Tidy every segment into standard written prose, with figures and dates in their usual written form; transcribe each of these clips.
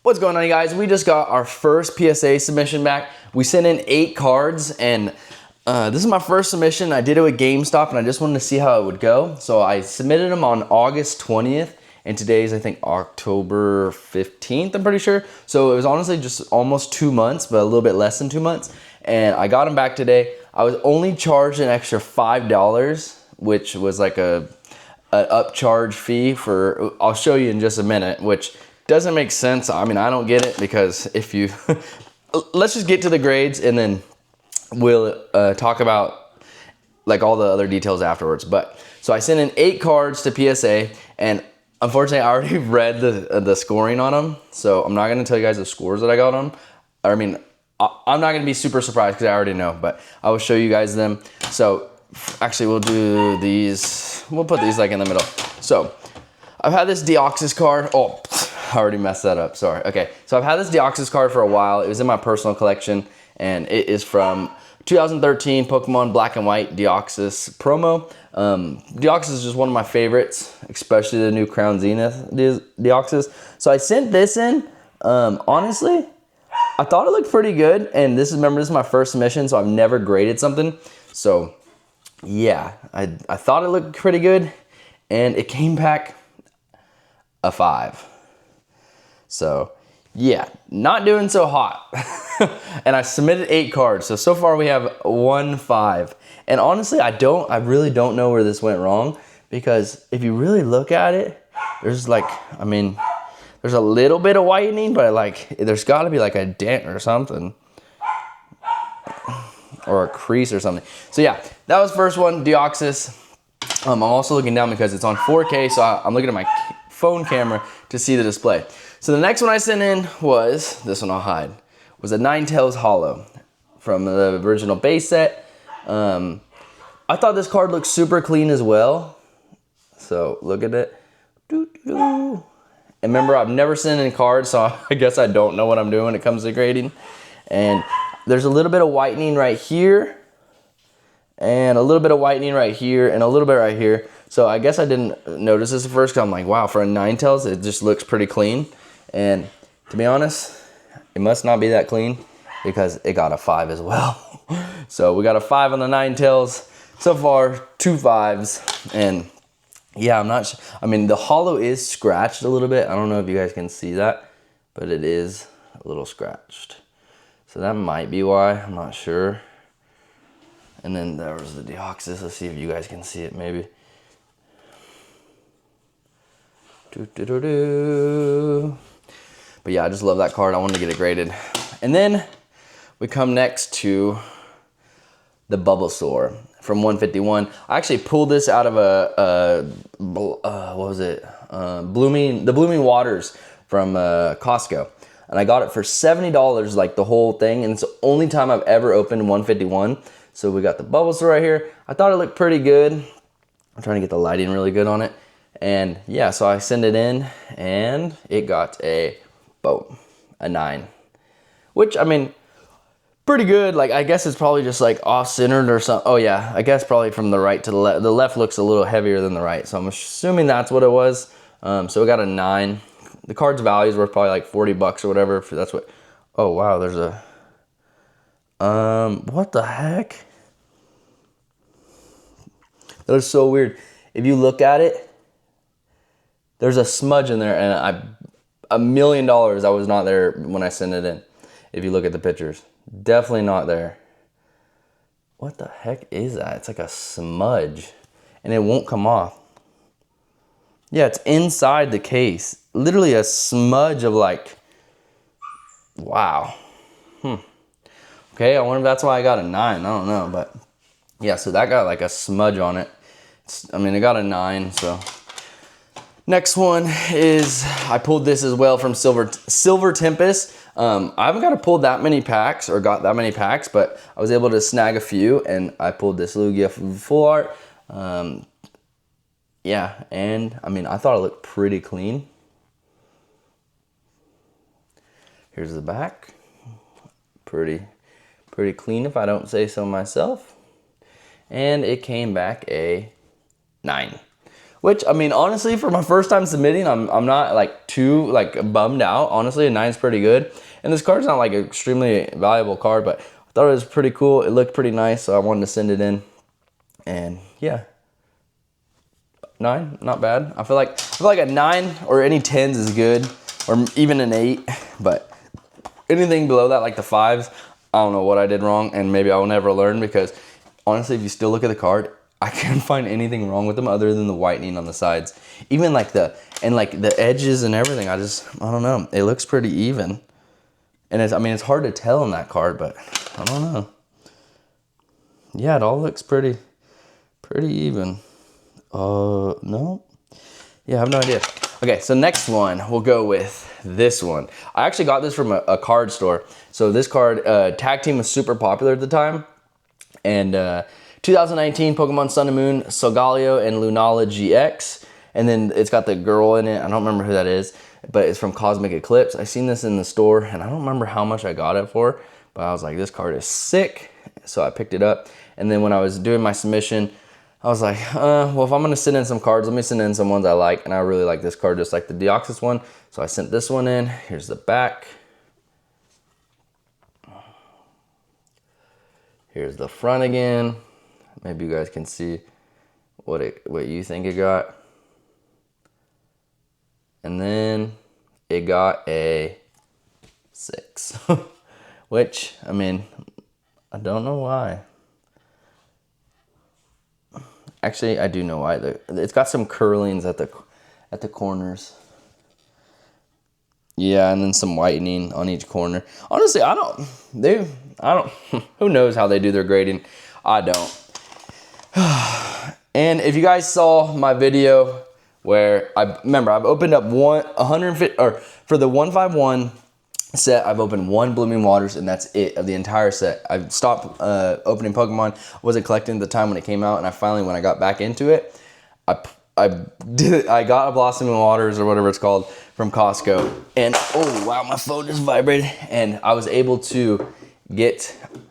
What's going on, you guys? We just got our first PSA submission back. We sent in 8 cards, and this is my first submission. I did it with GameStop, and I just wanted to see how it would go. So I submitted them on August 20th, and today's, I think, October 15th, I'm pretty sure. So it was honestly just almost 2 months, but a little bit less than 2 months. And I got them back today. I was only charged an extra $5, which was like an upcharge fee for, I'll show you in just a minute, which doesn't make sense. I mean, I don't get it, because if you, let's just get to the grades and then we'll talk about like all the other details afterwards. But so I sent in 8 cards to PSA, and unfortunately I already read the scoring on them. So I'm not gonna tell you guys the scores that I got on them. I mean, I'm not gonna be super surprised because I already know, but I will show you guys them. So actually we'll do these, we'll put these like in the middle. So I've had this Deoxys card. Oh, I already messed that up, sorry. Okay, so I've had this Deoxys card for a while. It was in my personal collection, and it is from 2013 Pokemon Black and White Deoxys promo. Deoxys is just one of my favorites, especially the new Crown Zenith Deoxys. So I sent this in. Honestly, I thought it looked pretty good, and remember, this is my first submission, so I've never graded something. So yeah, I thought it looked pretty good, and it came back a 5. So yeah, not doing so hot. And I submitted 8 cards. So far we have 1 5. And honestly, I really don't know where this went wrong, because if you really look at it, there's like, I mean, there's a little bit of whitening, but like, there's gotta be like a dent or something, or a crease or something. So yeah, that was first one, Deoxys. I'm also looking down because it's on 4K, so I'm looking at my phone camera to see the display. So the next one I sent in was, this one I'll hide, was a Ninetales Holo from the original base set. I thought this card looked super clean as well. So look at it. And remember, I've never sent in cards, so I guess I don't know what I'm doing when it comes to grading. And there's a little bit of whitening right here, and a little bit of whitening right here, and a little bit right here. So I guess I didn't notice this at first, because I'm like, wow, for a Ninetales, it just looks pretty clean. And to be honest, it must not be that clean, because it got a 5 as well. So we got a 5 on the Ninetales. So far, 2 5s. And yeah, I'm not sure. I mean, the holo is scratched a little bit. I don't know if you guys can see that, but it is a little scratched. So that might be why, I'm not sure. And then there was the Deoxys. Let's see if you guys can see it maybe. But yeah, I just love that card. I wanted to get it graded. And then we come next to the Bulbasaur from 151. I actually pulled this out of what was it? The Blooming Waters from Costco. And I got it for $70, like the whole thing. And it's the only time I've ever opened 151. So we got the Bulbasaur right here. I thought it looked pretty good. I'm trying to get the lighting really good on it. And yeah, so I sent it in, and it got a 9. Which, I mean, pretty good. Like, I guess it's probably just like off-centered or something. Oh yeah, I guess probably from the right to the left. The left looks a little heavier than the right, so I'm assuming that's what it was. So we got a 9. The card's values were probably like $40 or whatever. If that's what. Oh wow, there's a. What the heck? That is so weird. If you look at it, there's a smudge in there, and $1 million, I was not there when I sent it in. If you look at the pictures, definitely not there. What the heck is that? It's like a smudge, and it won't come off. Yeah, it's inside the case. Literally a smudge of like, wow. Okay, I wonder if that's why I got a 9. I don't know, but yeah, so that got like a smudge on it. I mean, it got a 9, so. Next one is, I pulled this as well from Silver Tempest. I haven't got to pull that many packs, or got that many packs, but I was able to snag a few, and I pulled this Lugia full art. Yeah, and I mean, I thought it looked pretty clean. Here's the back. Pretty clean, if I don't say so myself. And it came back a 9. which, I mean, honestly, for my first time submitting, I'm not like too like bummed out. Honestly, a 9's pretty good. And this card's not like an extremely valuable card, but I thought it was pretty cool. It looked pretty nice, so I wanted to send it in. And yeah, 9, not bad. I feel like a 9 or any 10s is good, or even an 8. But anything below that, like the 5s, I don't know what I did wrong, and maybe I will never learn, because honestly, if you still look at the card, I can't find anything wrong with them other than the whitening on the sides. Even like the edges and everything, I don't know. It looks pretty even. And I mean, it's hard to tell in that card, but I don't know. Yeah, it all looks pretty even. No. Yeah, I have no idea. Okay, so next one, we'll go with this one. I actually got this from a card store. So this card, Tag Team was super popular at the time. And 2019 Pokemon Sun and Moon, Solgaleo and Lunala GX. And then it's got the girl in it. I don't remember who that is, but it's from Cosmic Eclipse. I seen this in the store, and I don't remember how much I got it for, but I was like, this card is sick. So I picked it up. And then when I was doing my submission, I was like, well, if I'm going to send in some cards, let me send in some ones I like. And I really like this card, just like the Deoxys one. So I sent this one in. Here's the back. Here's the front again. Maybe you guys can see what you think it got. And then it got a 6. Which, I mean, I don't know why. Actually, I do know why. It's got some curlings at the corners. Yeah, and then some whitening on each corner. Honestly, I don't, who knows how they do their grading? I don't. And if you guys saw my video where I've opened up 150, or for the 151 set, I've opened 1 Blooming Waters, and that's it of the entire set. I've stopped opening Pokemon. Wasn't collecting at the time when it came out, and when I got back into it, I got a Blossoming Waters or whatever it's called from Costco, and oh wow, my phone just vibrated, and I was able to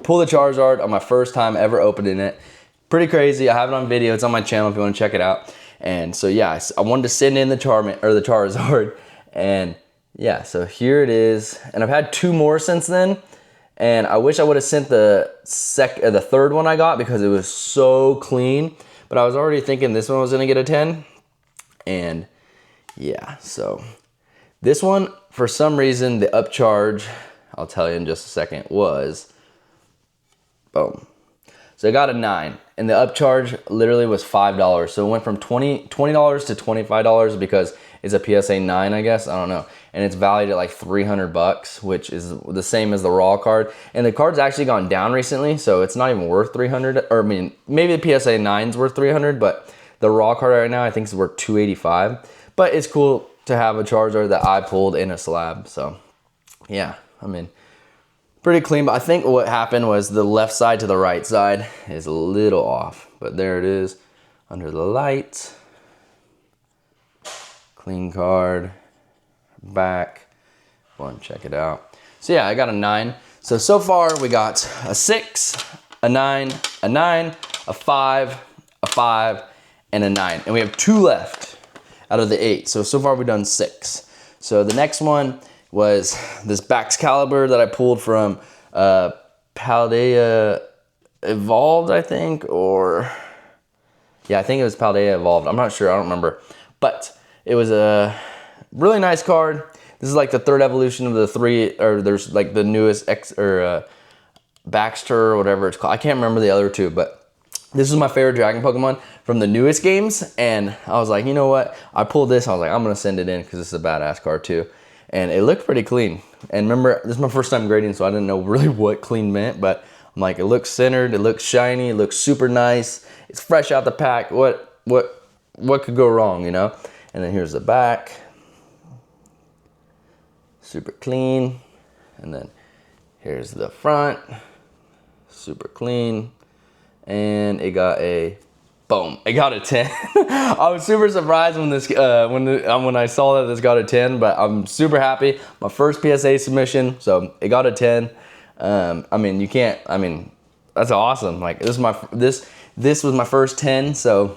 pull the Charizard on my first time ever opening it. Pretty crazy. I have it on video. It's on my channel if you want to check it out. And so yeah, I wanted to send in the Charizard, and yeah, so here it is. And I've had 2 more since then, and I wish I would have sent the third one I got, because it was so clean. But I was already thinking this one was gonna get a 10, and yeah, so this one, for some reason, the upcharge, I'll tell you in just a second, was boom. So I got a 9, and the upcharge literally was $5. So it went from $20 to $25 because it's a PSA 9, I guess. I don't know. And it's valued at like 300 bucks, which is the same as the raw card. And the card's actually gone down recently, so it's not even worth 300. Or I mean, maybe the PSA 9's worth 300, but the raw card right now I think is worth 285. But it's cool to have a Charizard that I pulled in a slab. So yeah, I mean, pretty clean. But I think what happened was the left side to the right side is a little off. But there it is under the light. Clean card. Back. Go and check it out. So yeah, I got a 9. So far we got a 6, a 9, a 9, a 5, a 5, and a 9. And we have 2 left out of the 8. So far we've done 6. So the next one was this Baxcalibur that I pulled from Paldea Evolved, I think, or yeah, I think it was Paldea Evolved. I'm not sure, I don't remember. But it was a really nice card. This is like the 3rd evolution of the 3, or there's like the newest Baxter or whatever it's called. I can't remember the other 2, but this is my favorite Dragon Pokemon from the newest games. And I was like, you know what? I pulled this. I was like, I'm going to send it in because this is a badass card too. And it looked pretty clean. And remember, this is my first time grading, so I didn't know really what clean meant. But I'm like, it looks centered. It looks shiny. It looks super nice. It's fresh out the pack. What could go wrong, you know? And then here's the back. Super clean. And then here's the front. Super clean. And it got a boom. It got a 10. I was super surprised when this when I saw that this got a 10, but I'm super happy. My first PSA submission, so it got a 10. I mean, that's awesome. Like this was my first 10, so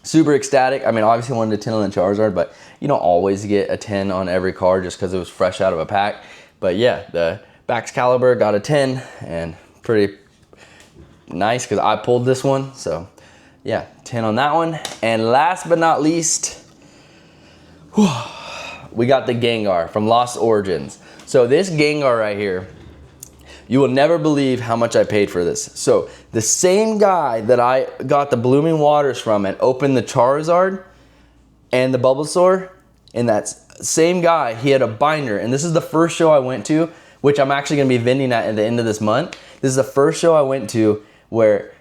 super ecstatic. I mean, obviously I wanted a 10 on the Charizard, but you don't always get a 10 on every card just because it was fresh out of a pack. But yeah, the Baxcalibur got a 10 and pretty nice because I pulled this one. So yeah, 10 on that one. And last but not least, we got the Gengar from Lost Origins. So this Gengar right here, you will never believe how much I paid for this. So the same guy that I got the Blooming Waters from and opened the Charizard and the Bulbasaur, and that same guy, he had a binder. And this is the first show I went to, which I'm actually gonna be vending at the end of this month. This is the first show I went to where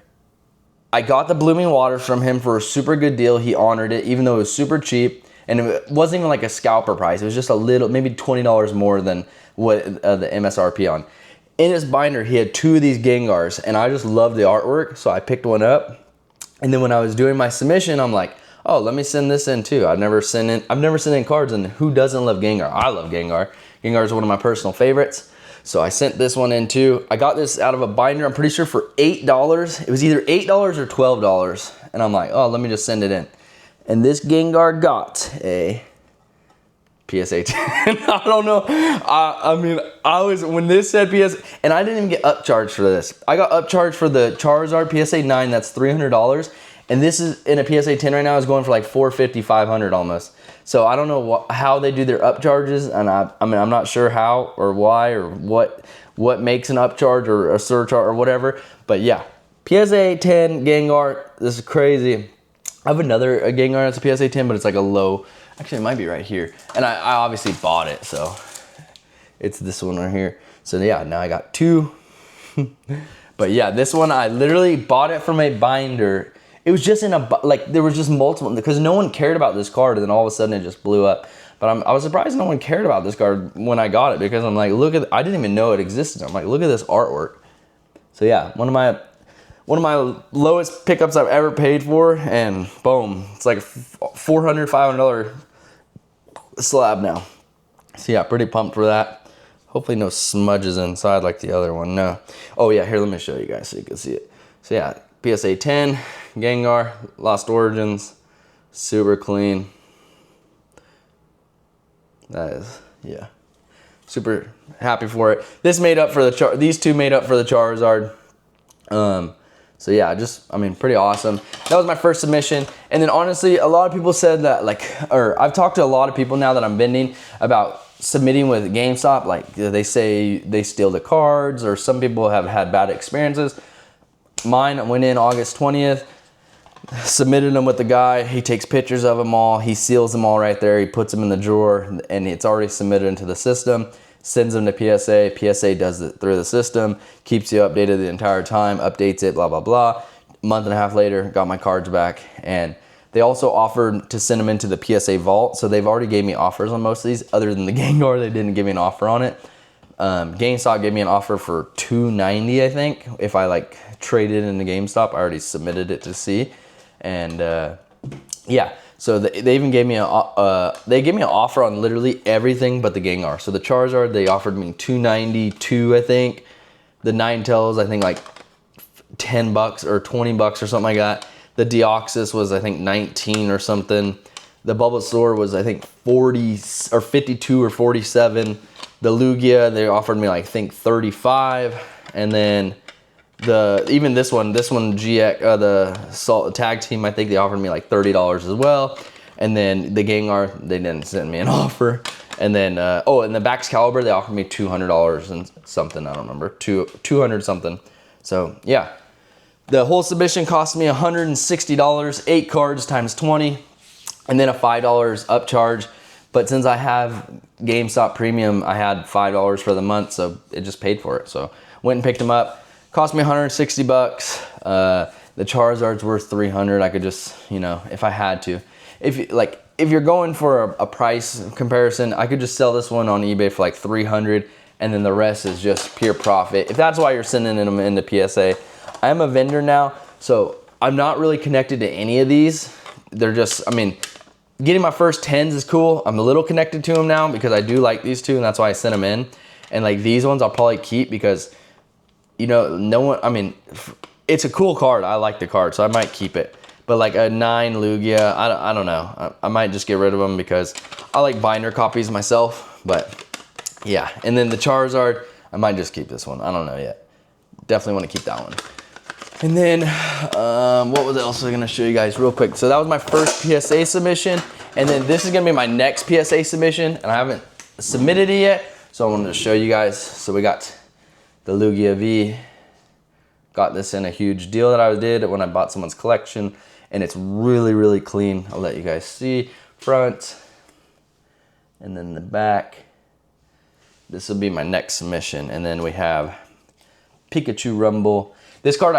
I got the Blooming Waters from him for a super good deal. He honored it, even though it was super cheap. And it wasn't even like a scalper price. It was just a little, maybe $20 more than what the MSRP on. In his binder, he had 2 of these Gengars, and I just loved the artwork, so I picked one up. And then when I was doing my submission, I'm like, oh, let me send this in too. I've never sent in cards, and who doesn't love Gengar? I love Gengar. Gengar is one of my personal favorites. So I sent this one in too. I got this out of a binder, I'm pretty sure for $8. It was either $8 or $12. And I'm like, oh, let me just send it in. And this Gengar got a PSA 10. I don't know. I mean, when this said PSA, and I didn't even get upcharged for this. I got upcharged for the Charizard PSA 9, that's $300. And this is in a PSA 10 right now is going for like $450, $500 almost. So I don't know how they do their upcharges, and I mean, I'm not sure how or why or what makes an upcharge or a surcharge or whatever. But yeah, PSA 10 Gengar, this is crazy. I have another Gengar that's a PSA 10, but it's like a low. Actually, it might be right here. And I obviously bought it, so it's this one right here. So yeah, now I got 2. But yeah, this one, I literally bought it from a binder. It was just in a, like, there was just multiple, because no one cared about this card, and then all of a sudden it just blew up. But I was surprised no one cared about this card when I got it, because I'm like, look at, I didn't even know it existed. I'm like, look at this artwork. So yeah, one of my lowest pickups I've ever paid for, and boom, it's like a $400, $500 slab now. So yeah, pretty pumped for that. Hopefully no smudges inside like the other one. No. Oh yeah, here, let me show you guys so you can see it. So yeah, PSA 10, Gengar, Lost Origins, super clean. That is, yeah, super happy for it. This made up for these 2 made up for the Charizard. So yeah, I mean, pretty awesome. That was my first submission. And then honestly, a lot of people said that, like, or I've talked to a lot of people now that I'm vending about submitting with GameStop. Like, they say they steal the cards, or some people have had bad experiences. Mine went in August 20th, submitted them with the guy. He takes pictures of them all. He seals them all right there. He puts them in the drawer, and it's already submitted into the system. Sends them to PSA. PSA does it through the system, keeps you updated the entire time, updates it, blah, blah, blah. A month and a half later, got my cards back. And they also offered to send them into the PSA vault. So they've already gave me offers on most of these. Other than the Gengar, they didn't give me an offer on it. GameStop gave me an offer for $290, I think. If I like traded into GameStop, I already submitted it to see. And yeah. So they even gave me an offer on literally everything but the Gengar. So the Charizard, they offered me $292, I think. The Ninetales, I think like $10 or $20 or something like that. The Deoxys was, I think, 19 or something. The Bulbasaur was, I think, 40 or 52 or 47. The Lugia, they offered me like, I think, 35. And then even this one GX, the tag team, I think they offered me like $30 as well. And then the Gengar, they didn't send me an offer. And then and the Baxcalibur, they offered me $200 and something, I don't remember, 200 something. So yeah, the whole submission cost me $160, 8 cards times 20, and then a $5 upcharge. But since I have GameStop Premium, I had $5 for the month, so it just paid for it. So went and picked them up. Cost me $160. The Charizard's worth $300. I could just, if I had to. If you're going for a price comparison, I could just sell this one on eBay for like $300, and then the rest is just pure profit. If that's why you're sending them into PSA. I am a vendor now, so I'm not really connected to any of these. They're just, I mean, getting my first 10s is cool. I'm a little connected to them now because I do like these 2, and that's why I sent them in. And like these ones I'll probably keep because, no one, I mean, it's a cool card. I like the card, so I might keep it. But like a 9 Lugia, I don't know. I might just get rid of them because I like binder copies myself. But yeah, and then the Charizard, I might just keep this one. I don't know yet. Definitely want to keep that one. And then, what was else I was gonna show you guys real quick? So that was my first PSA submission. And then this is gonna be my next PSA submission, and I haven't submitted it yet. So I wanted to show you guys. So we got the Lugia V. Got this in a huge deal that I did when I bought someone's collection, and it's really, really clean. I'll let you guys see. Front, and then the back. This will be my next submission. And then we have Pikachu Rumble. This card,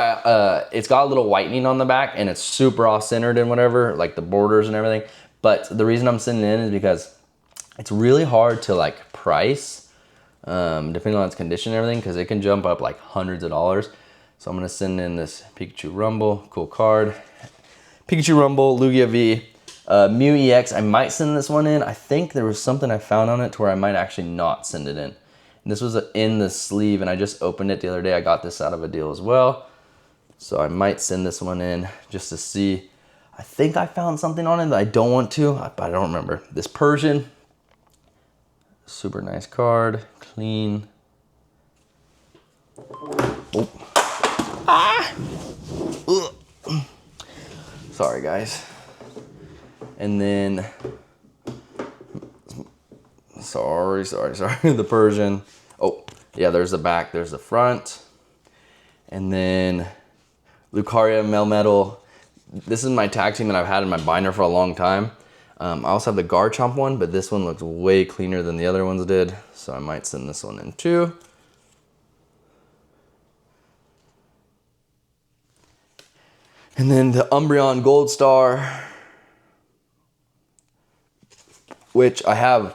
it's got a little whitening on the back, and it's super off-centered and whatever, like the borders and everything. But the reason I'm sending it in is because it's really hard to like price, depending on its condition and everything, because it can jump up like hundreds of dollars. So I'm gonna send in this Pikachu Rumble, cool card. Pikachu Rumble, Lugia V, Mew EX. I might send this one in. I think there was something I found on it to where I might actually not send it in. And this was in the sleeve, and I just opened it the other day. I got this out of a deal as well. So I might send this one in just to see. I think I found something on it that I don't want to, but I don't remember. This Persian, super nice card, clean. Oh. Ah! Ugh. Sorry, guys. And then, sorry, the Persian. Oh, yeah, there's the back, there's the front. And then Lucario Melmetal. This is my tag team that I've had in my binder for a long time. I also have the Garchomp one, but this one looks way cleaner than the other ones did. So I might send this one in too. And then the Umbreon Gold Star, which I have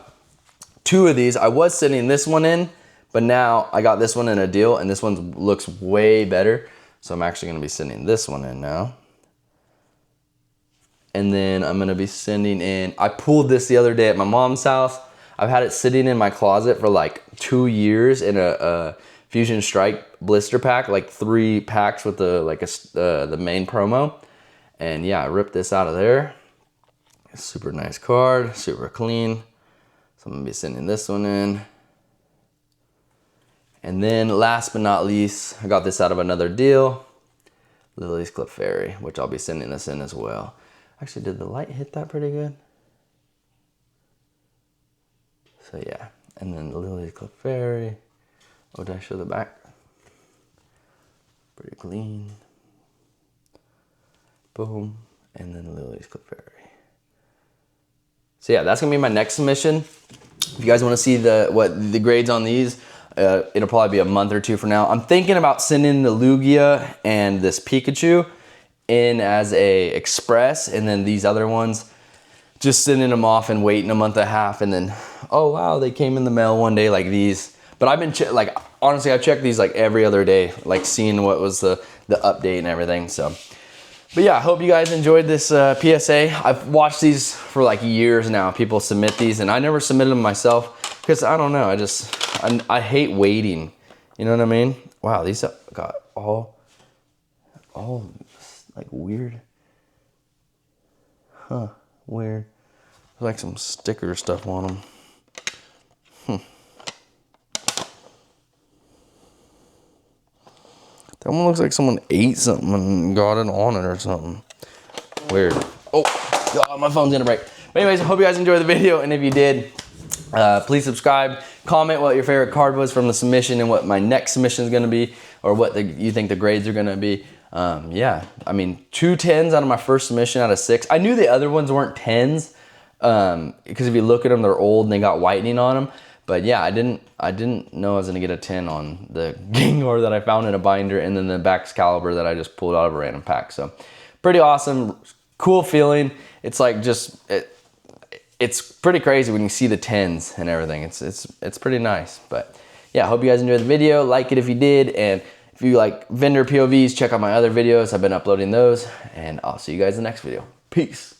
2 of these. I was sending this one in, but now I got this one in a deal, and this one looks way better. So I'm actually gonna be sending this one in now. And then I'm gonna be sending in, I pulled this the other day at my mom's house. I've had it sitting in my closet for like 2 years in a Fusion Strike blister pack, like 3 packs with the main promo. And yeah, I ripped this out of there. Super nice card, super clean. So I'm gonna be sending this one in. And then last but not least, I got this out of another deal. Lily's Clefairy, which I'll be sending this in as well. Actually, did the light hit that pretty good? So yeah, and then Lily's Clefairy. Oh, did I show the back? Pretty clean. Boom, and then Lily's Clefairy. So yeah, that's gonna be my next submission. If you guys wanna see what the grades on these, it'll probably be a month or 2 from now. I'm thinking about sending the Lugia and this Pikachu in as a express, and then these other ones, just sending them off and waiting a month and a half, and then, oh wow, they came in the mail one day like these. But I've been, honestly, I check these like every other day, like seeing what was the update and everything, so. But yeah, I hope you guys enjoyed this PSA. I've watched these for like years now. People submit these, and I never submitted them myself because I don't know. I hate waiting. You know what I mean? Wow, these got all like weird. Huh, weird. There's like some sticker stuff on them. That one looks like someone ate something and got it on it or something. Weird. Oh, God, my phone's gonna break. But anyways, I hope you guys enjoyed the video, and if you did, please subscribe. Comment what your favorite card was from the submission and what my next submission is gonna be, or what you think the grades are gonna be. Yeah, I mean, 2 10s out of my first submission out of 6. I knew the other ones weren't 10s, because if you look at them, they're old and they got whitening on them. But yeah, I didn't know I was gonna get a 10 on the Gengar that I found in a binder, and then the Baxcalibur that I just pulled out of a random pack. So pretty awesome, cool feeling. It's like it's pretty crazy when you see the 10s and everything. It's pretty nice. But yeah, I hope you guys enjoyed the video. Like it if you did, and if you like vendor POVs, check out my other videos. I've been uploading those, and I'll see you guys in the next video. Peace.